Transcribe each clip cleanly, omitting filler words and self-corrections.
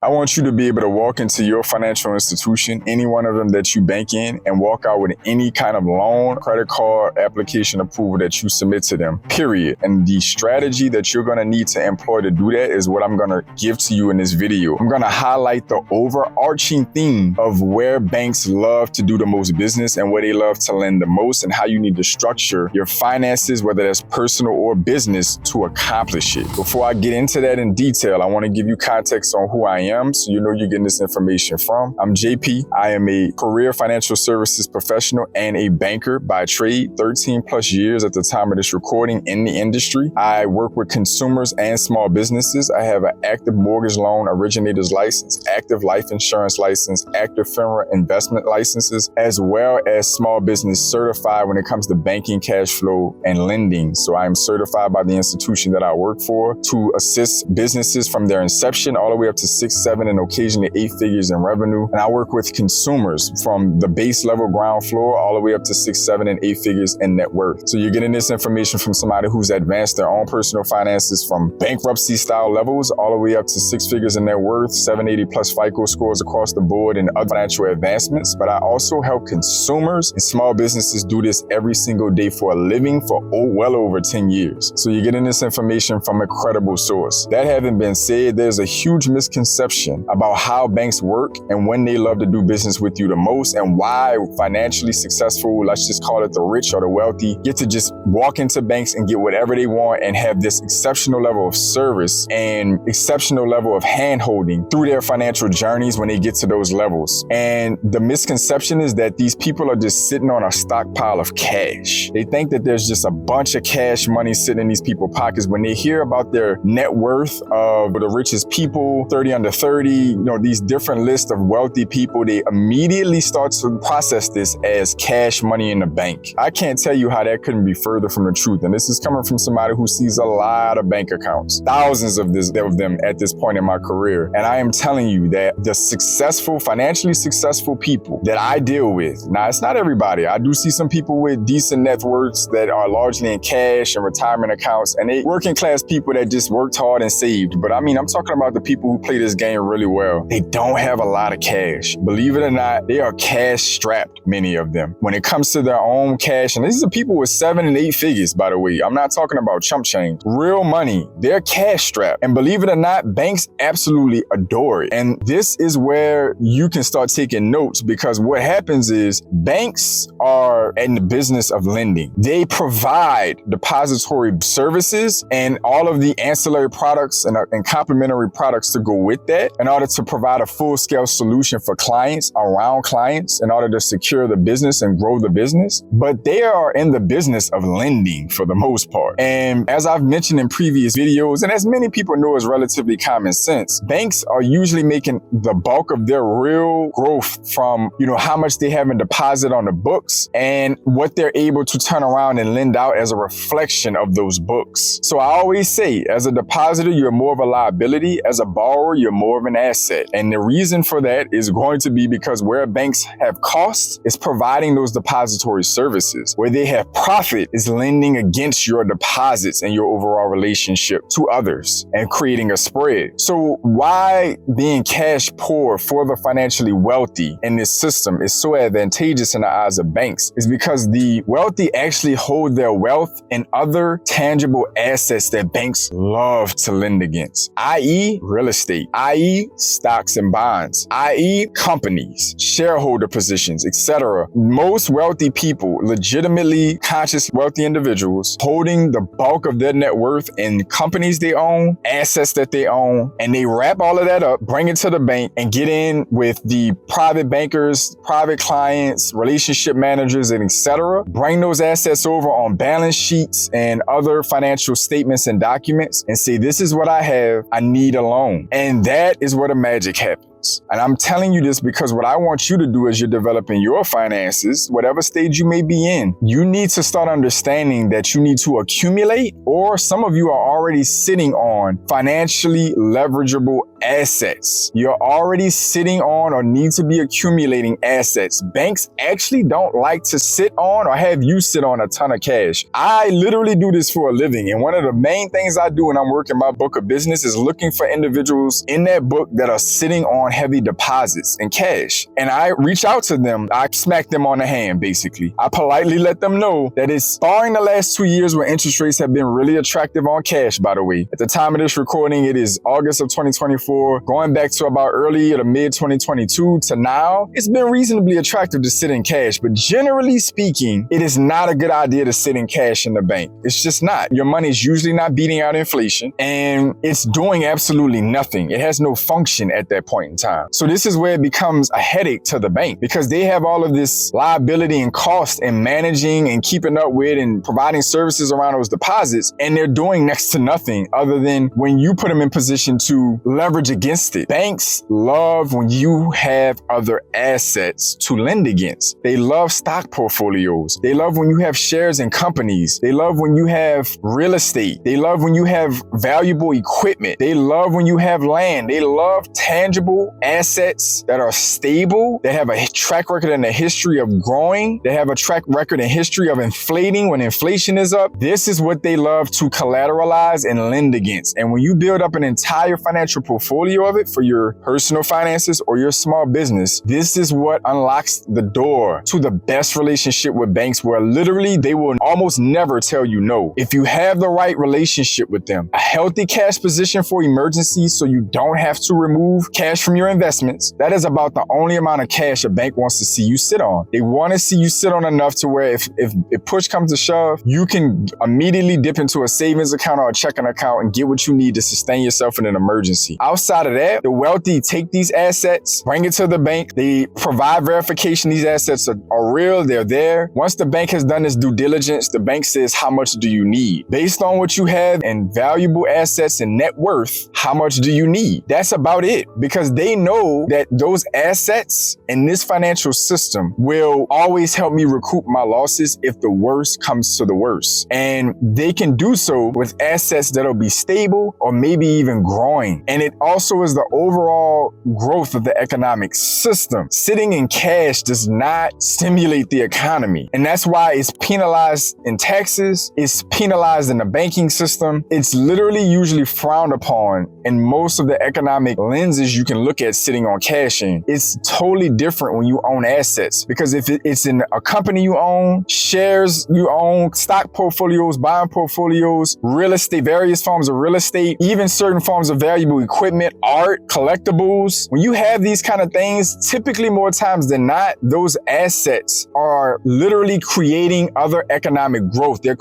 I want you to be able to walk into your financial institution, any one of them that you bank in, and walk out with any kind of loan, credit card, application approval that you submit to them, period. And the strategy that you're going to need to employ to do that is what I'm going to give to you in this video. I'm going to highlight the overarching theme of where banks love to do the most business and where they love to lend the most, and how you need to structure your finances, whether that's personal or business, to accomplish it. Before I get into that in detail, I want to give you context on who I am, so you know you're getting this information from. I'm JP. I am a career financial services professional and a banker by trade, 13 plus years at the time of this recording in the industry. I work with consumers and small businesses. I have an active mortgage loan originator's license, active life insurance license, active FINRA investment licenses, as well as small business certified when it comes to banking, cash flow, and lending. So I am certified by the institution that I work for to assist businesses from their inception all the way up to 6, 7, and occasionally 8 figures in revenue. And I work with consumers from the base level ground floor all the way up to 6, 7, and 8 figures in net worth. So you're getting this information from somebody who's advanced their own personal finances from bankruptcy style levels all the way up to 6 figures in net worth, 780 plus FICO scores across the board, and other financial advancements. But I also help consumers and small businesses do this every single day for a living for well over 10 years. So you're getting this information from a credible source. That having been said, there's a huge misconception about how banks work and when they love to do business with you the most, and why financially successful, let's just call it the rich or the wealthy, get to just walk into banks and get whatever they want and have this exceptional level of service and exceptional level of hand-holding through their financial journeys when they get to those levels. And the misconception is that these people are just sitting on a stockpile of cash. They think that there's just a bunch of cash money sitting in these people's pockets. When they hear about their net worth of the richest people, 30 under 30, these different lists of wealthy people, they immediately start to process this as cash money in the bank. I can't tell you how that couldn't be further from the truth. And this is coming from somebody who sees a lot of bank accounts, thousands of them at this point in my career. And I am telling you that the successful, financially successful people that I deal with, now it's not everybody. I do see some people with decent net worths that are largely in cash and retirement accounts, and they working class people that just worked hard and saved. But I'm talking about the people who play this game really well. They don't have a lot of cash. Believe it or not, they are cash strapped, many of them. When it comes to their own cash, and these are people with 7 and 8 figures, by the way. I'm not talking about chump change. Real money. They're cash strapped. And believe it or not, banks absolutely adore it. And this is where you can start taking notes, because what happens is banks are in the business of lending. They provide depository services and all of the ancillary products and complementary products to go with that in order to provide a full-scale solution for clients, around clients, in order to secure the business and grow the business. But they are in the business of lending for the most part. And as I've mentioned in previous videos, and as many people know is relatively common sense, banks are usually making the bulk of their real growth from, how much they have in deposit on the books and what they're able to turn around and lend out as a reflection of those books. So I always say, as a depositor, you're more of a liability. As a borrower, you're more of an asset. And the reason for that is going to be because where banks have costs is providing those depository services. Where they have profit is lending against your deposits and your overall relationship to others and creating a spread. So why being cash poor for the financially wealthy in this system is so advantageous in the eyes of banks is because the wealthy actually hold their wealth in other tangible assets that banks love to lend against, i.e. real estate, i.e. stocks and bonds, i.e. companies, shareholder positions, etc. Most wealthy people, legitimately conscious wealthy individuals, holding the bulk of their net worth in companies they own, assets that they own, and they wrap all of that up, bring it to the bank, and get in with the private bankers, private clients, relationship managers, and etc. Bring those assets over on balance sheets and other financial statements and documents and say, this is what I have, I need a loan. And that is where the magic happens. banks. And I'm telling you this because what I want you to do as you're developing your finances, whatever stage you may be in, you need to start understanding that you need to accumulate, or some of you are already sitting on financially leverageable assets. You're already sitting on or need to be accumulating assets. Banks actually don't like to sit on or have you sit on a ton of cash. I literally do this for a living. And one of the main things I do when I'm working my book of business is looking for individuals in that book that are sitting on heavy deposits and cash. And I reach out to them. I smack them on the hand, basically. I politely let them know that it's barring the last 2 years where interest rates have been really attractive on cash, by the way. At the time of this recording, it is August of 2024. Going back to about early to mid 2022 to now, it's been reasonably attractive to sit in cash. But generally speaking, it is not a good idea to sit in cash in the bank. It's just not. Your money is usually not beating out inflation, and it's doing absolutely nothing. It has no function at that point in time. So this is where it becomes a headache to the bank, because they have all of this liability and cost in managing and keeping up with and providing services around those deposits, and they're doing next to nothing other than when you put them in position to leverage against it. Banks love when you have other assets to lend against. They love stock portfolios. They love when you have shares in companies. They love when you have real estate. They love when you have valuable equipment. They love when you have land. They love tangible assets that are stable, that have a track record and a history of growing, that have a track record and history of inflating when inflation is up. This is what they love to collateralize and lend against. And when you build up an entire financial portfolio of it for your personal finances or your small business, this is what unlocks the door to the best relationship with banks, where literally they will almost never tell you no. If you have the right relationship with them, a healthy cash position for emergencies so you don't have to remove cash from your investments, that is about the only amount of cash a bank wants to see you sit on. They want to see you sit on enough to where if push comes to shove, you can immediately dip into a savings account or a checking account and get what you need to sustain yourself in an emergency. Outside of that, the wealthy take these assets, bring it to the bank. They provide verification these assets are real, they're there. Once the bank has done its due diligence, the bank says, how much do you need? Based on what you have in valuable assets and net worth, how much do you need? That's about it, because they know that those assets in this financial system will always help me recoup my losses if the worst comes to the worst. And they can do so with assets that'll be stable or maybe even growing. And it also is the overall growth of the economic system. Sitting in cash does not stimulate the economy. And that's why it's penalized in taxes. It's penalized in the banking system. It's literally usually frowned upon in most of the economic lenses you can look at sitting on cash in. It's totally different when you own assets, because if it's in a company you own, shares you own, stock portfolios, bond portfolios, real estate, various forms of real estate, even certain forms of valuable equipment, art, collectibles. When you have these kind of things, typically more times than not, those assets are literally creating other economic growth. They're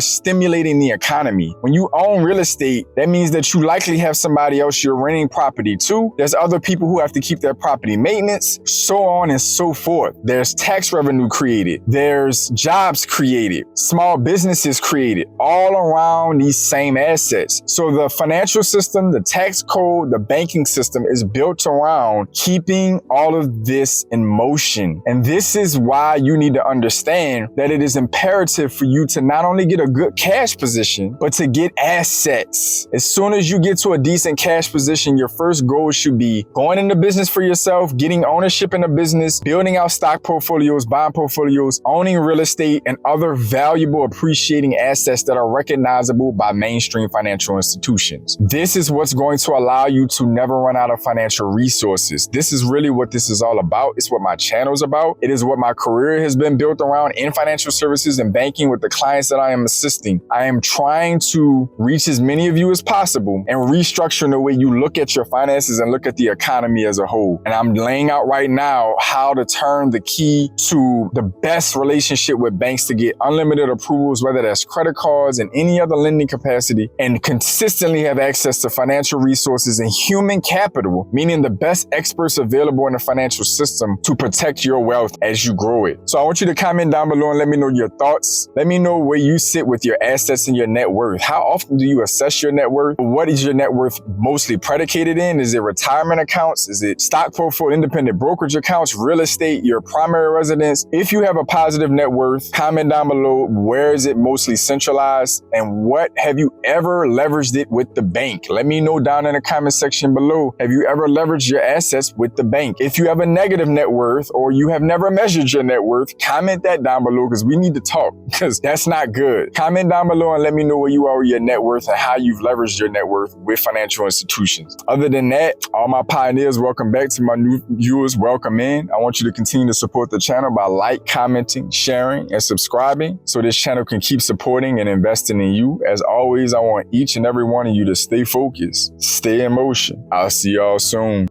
stimulating the economy. When you own real estate, that means that you likely have somebody else you're renting property to. There's other people who have to keep their property maintenance, so on and so forth. There's tax revenue created. There's jobs created, small businesses created, all around these same assets. So the financial system, the tax code, the banking system is built around keeping all of this in motion. And this is why you need to understand that it is imperative for you to not only get a good cash position, but to get assets. As soon as you get to a decent cash position, your first goal should be going into business for yourself, getting ownership in a business, building out stock portfolios, bond portfolios, owning real estate, and other valuable appreciating assets that are recognizable by mainstream financial institutions. This is what's going to allow you to never run out of financial resources. This is really what this is all about. It's what my channel is about. It is what my career has been built around in financial services and banking with the clients that I am assisting. I am trying to reach as many of you as possible and restructuring the way you look at your finances and look at the economy as a whole. And I'm laying out right now how to turn the key to the best relationship with banks to get unlimited approvals, whether that's credit cards and any other lending capacity, and consistently have access to financial resources and human capital, meaning the best experts available in the financial system to protect your wealth as you grow it. So I want you to comment down below and let me know your thoughts. Let me know where you sit with your assets and your net worth. How often do you assess your net worth? What is your net worth mostly predicated in? Is it retirement retirement accounts? Is it stock portfolio, independent brokerage accounts, real estate, your primary residence? If you have a positive net worth, comment down below, where is it mostly centralized, and what have you ever leveraged it with the bank? Let me know down in the comment section below. Have you ever leveraged your assets with the bank? If you have a negative net worth or you have never measured your net worth, comment that down below, because we need to talk, because that's not good. Comment down below and let me know where you are with your net worth and how you've leveraged your net worth with financial institutions. Other than that, all my pioneers, welcome back. To my new viewers, welcome in. I want you to continue to support the channel by commenting, sharing, and subscribing so this channel can keep supporting and investing in you. As always, I want each and every one of you to stay focused, stay in motion. I'll see y'all soon.